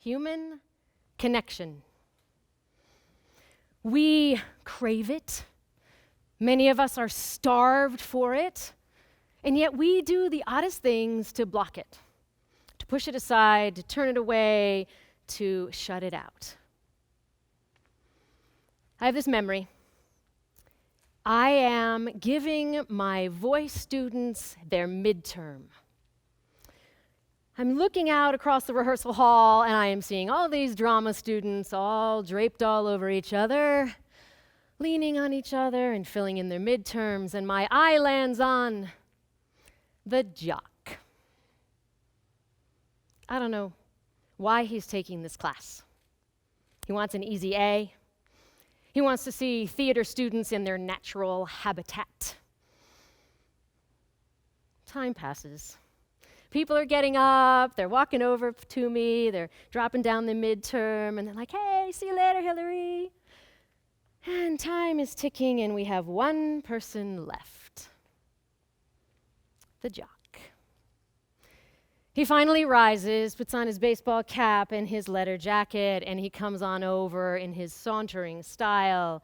human connection. We crave it. Many of us are starved for it, and yet we do the oddest things to block it, to push it aside, to turn it away, to shut it out. I have this memory. I am giving my voice students their midterm. I'm looking out across the rehearsal hall, and I am seeing all these drama students all draped all over each other, leaning on each other and filling in their midterms, and my eye lands on the jock. I don't know why he's taking this class. He wants an easy A. He wants to see theater students in their natural habitat. Time passes. People are getting up, they're walking over to me, they're dropping down the midterm, and they're like, hey, see you later, Hilary. And time is ticking, and we have one person left. The jock. He finally rises, puts on his baseball cap and his leather jacket, and he comes on over in his sauntering style,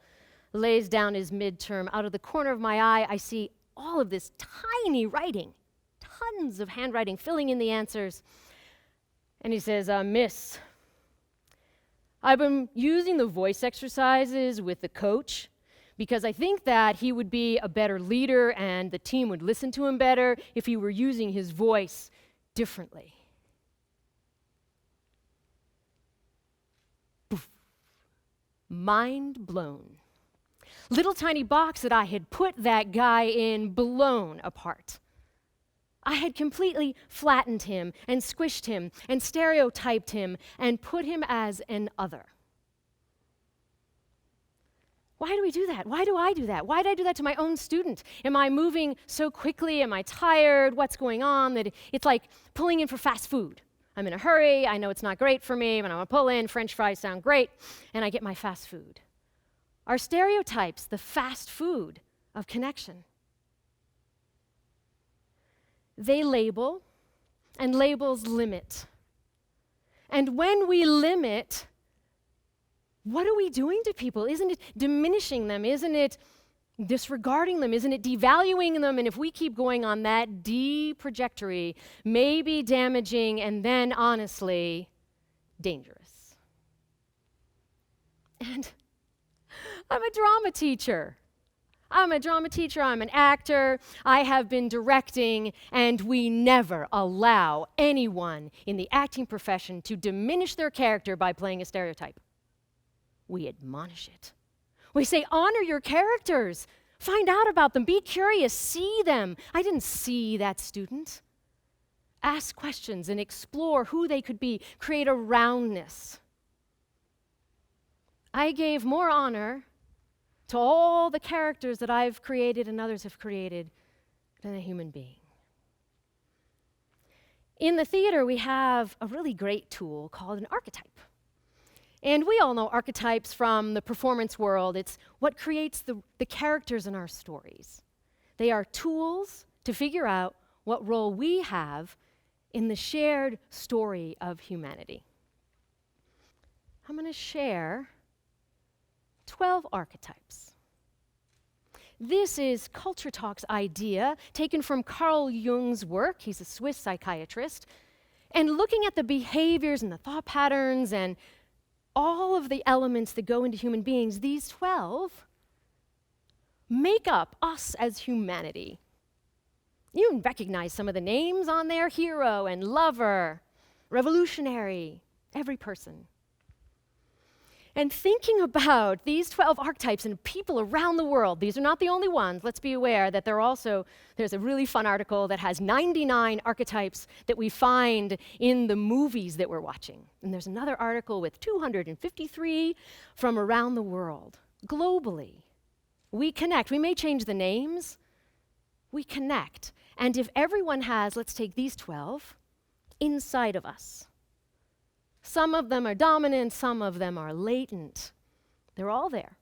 lays down his midterm. Out of the corner of my eye, I see all of this tiny writing, tons of handwriting filling in the answers. And he says, Miss, I've been using the voice exercises with the coach because I think that he would be a better leader and the team would listen to him better if he were using his voice differently. Poof. Mind blown. Little tiny box that I had put that guy in blown apart. I had completely flattened him and squished him and stereotyped him and put him as an other. Why do we do that? Why do I do that? Why did I do that to my own student? Am I moving so quickly? Am I tired? What's going on? That it's like pulling in for fast food. I'm in a hurry. I know it's not great for me, but I want to pull in. French fries sound great, and I get my fast food. Are stereotypes the fast food of connection? They label, and labels limit. And when we limit, what are we doing to people? Isn't it diminishing them? Isn't it disregarding them? Isn't it devaluing them? And if we keep going on that trajectory, maybe damaging and then, honestly, dangerous. And I'm a drama teacher. I'm an actor, I have been directing, and we never allow anyone in the acting profession to diminish their character by playing a stereotype. We admonish it. We say, honor your characters. Find out about them. Be curious. See them. I didn't see that student. Ask questions and explore who they could be. Create a roundness. I gave more honor to all the characters that I've created and others have created than a human being. In the theater, we have a really great tool called an archetype. And we all know archetypes from the performance world. It's what creates the characters in our stories. They are tools to figure out what role we have in the shared story of humanity. I'm going to share 12 archetypes. This is Culture Talk's idea, taken from Carl Jung's work. He's a Swiss psychiatrist. And looking at the behaviors and the thought patterns and all of the elements that go into human beings, these 12 make up us as humanity. You can recognize some of the names on there: hero and lover, revolutionary, every person. And thinking about these 12 archetypes and people around the world, these are not the only ones. Let's be aware that there's a really fun article that has 99 archetypes that we find in the movies that we're watching. And there's another article with 253 from around the world. Globally, we connect. We may change the names. We connect. And if everyone has, let's take these 12, inside of us. Some of them are dominant, some of them are latent. They're all there.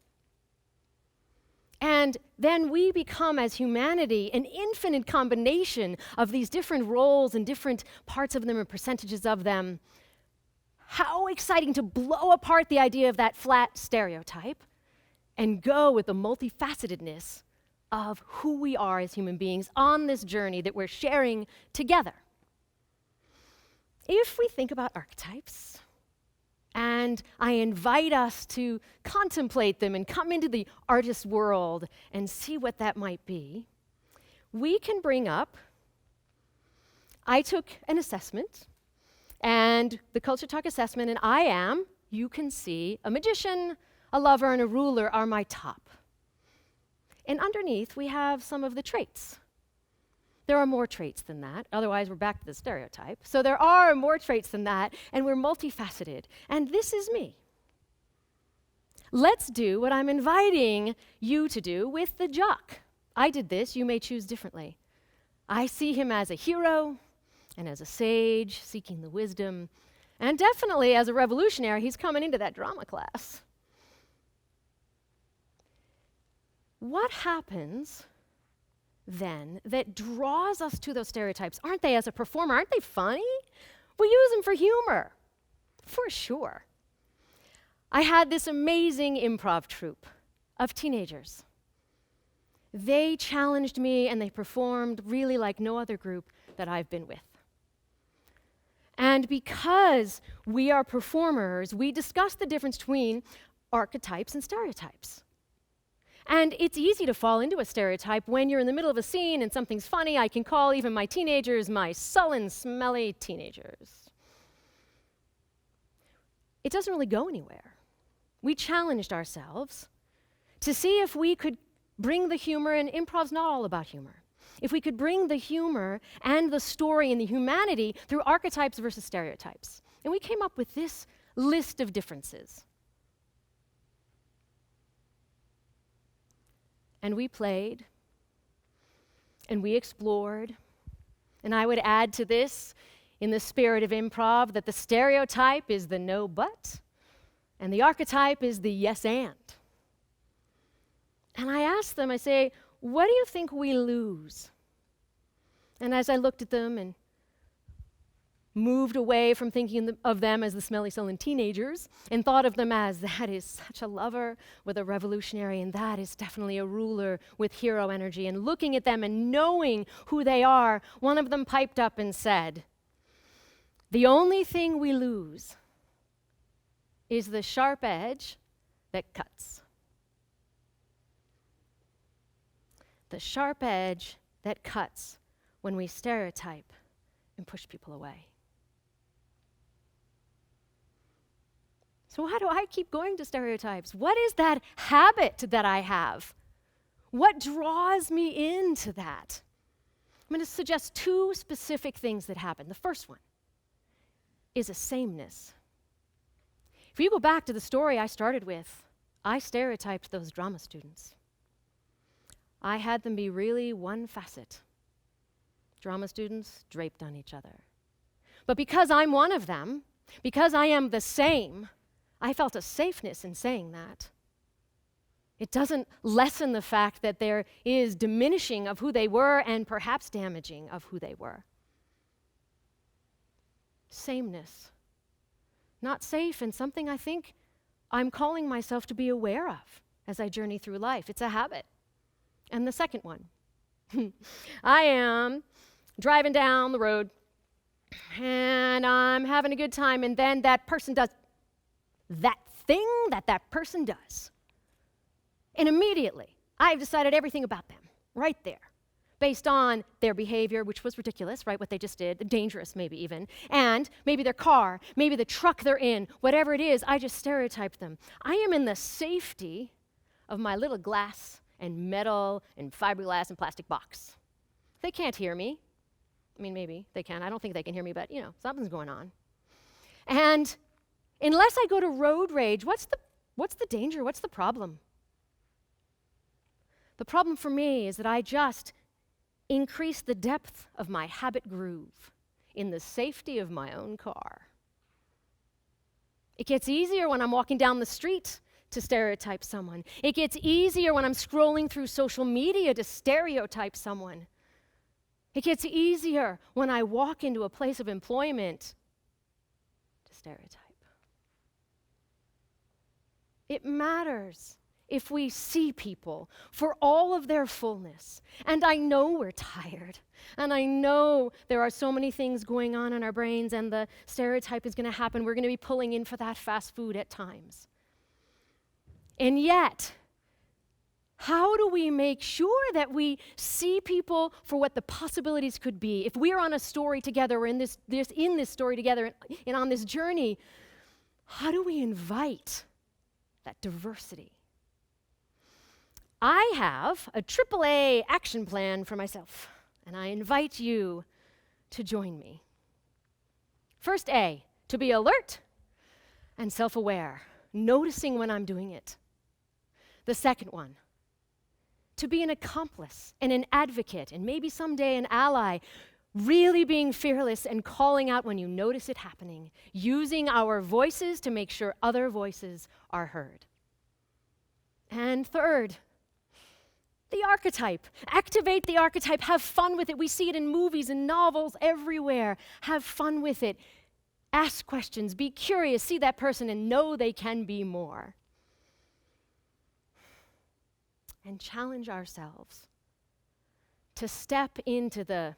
And then we become, as humanity, an infinite combination of these different roles and different parts of them and percentages of them. how exciting to blow apart the idea of that flat stereotype and go with the multifacetedness of who we are as human beings on this journey that we're sharing together. If we think about archetypes, and I invite us to contemplate them and come into the artist world and see what that might be, we can bring up, I took an assessment, and the Culture Talk assessment, and I am, you can see, a magician, a lover, and a ruler are my top. And underneath, we have some of the traits. There are more traits than that, otherwise we're back to the stereotype. So there are more traits than that, and we're multifaceted. And this is me. Let's do what I'm inviting you to do with the jock. I did this, you may choose differently. I see him as a hero and as a sage seeking the wisdom, and definitely as a revolutionary, he's coming into that drama class. What happens then that draws us to those stereotypes? Aren't they, as a performer, aren't they funny? We use them for humor, for sure. I had this amazing improv troupe of teenagers. They challenged me and they performed really like no other group that I've been with. And because we are performers, we discuss the difference between archetypes and stereotypes. And it's easy to fall into a stereotype when you're in the middle of a scene and something's funny. I can call even my teenagers my sullen, smelly teenagers. It doesn't really go anywhere. We challenged ourselves to see if we could bring the humor, and improv's not all about humor. If we could bring the humor and the story and the humanity through archetypes versus stereotypes. And we came up with this list of differences. And we played, and we explored, and I would add to this, in the spirit of improv, that the stereotype is the no but, and the archetype is the yes and. And I asked them, I say, what do you think we lose? And as I looked at them and moved away from thinking of them as the smelly, sullen teenagers and thought of them as, that is such a lover with a revolutionary, and that is definitely a ruler with hero energy, and looking at them and knowing who they are, one of them piped up and said, the only thing we lose is the sharp edge that cuts. The sharp edge that cuts when we stereotype and push people away. So why do I keep going to stereotypes? What is that habit that I have? What draws me into that? I'm going to suggest two specific things that happen. The first one is a sameness. If you go back to the story I started with, I stereotyped those drama students. I had them be really one facet. Drama students draped on each other. But because I'm one of them, because I am the same, I felt a safeness in saying that. It doesn't lessen the fact that there is diminishing of who they were and perhaps damaging of who they were. Sameness. Not safe, and something I think I'm calling myself to be aware of as I journey through life. It's a habit. And the second one, I am driving down the road and I'm having a good time, and then that person does that thing that person does. And immediately, I've decided everything about them, right there, based on their behavior, which was ridiculous, right, what they just did, dangerous maybe even, and maybe their car, maybe the truck they're in, whatever it is, I just stereotyped them. I am in the safety of my little glass and metal and fiberglass and plastic box. They can't hear me. I mean, maybe they can. I don't think they can hear me, but, something's going on. And unless I go to road rage, what's the danger? What's the problem? The problem for me is that I just increase the depth of my habit groove in the safety of my own car. It gets easier when I'm walking down the street to stereotype someone. It gets easier when I'm scrolling through social media to stereotype someone. It gets easier when I walk into a place of employment to stereotype. It matters if we see people for all of their fullness. And I know we're tired. And I know there are so many things going on in our brains, and the stereotype is going to happen. We're going to be pulling in for that fast food at times. And yet, how do we make sure that we see people for what the possibilities could be? If we're on a story together, we're in this story together and on this journey, how do we invite that diversity? I have a AAA action plan for myself, and I invite you to join me. First A, to be alert and self-aware, noticing when I'm doing it. The second one, to be an accomplice and an advocate, and maybe someday an ally, really being fearless and calling out when you notice it happening, using our voices to make sure other voices are heard. And third, the archetype. Activate the archetype. Have fun with it. We see it in movies and novels everywhere. Have fun with it. Ask questions. Be curious. See that person and know they can be more. And challenge ourselves to step into the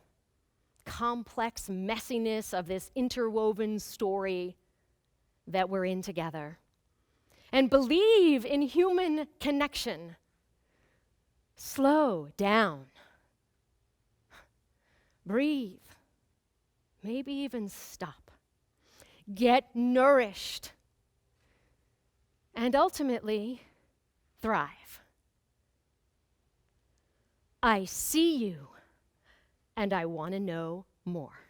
complex messiness of this interwoven story that we're in together. And believe in human connection. Slow down. Breathe. Maybe even stop. Get nourished. And ultimately, thrive. I see you, and I want to know more.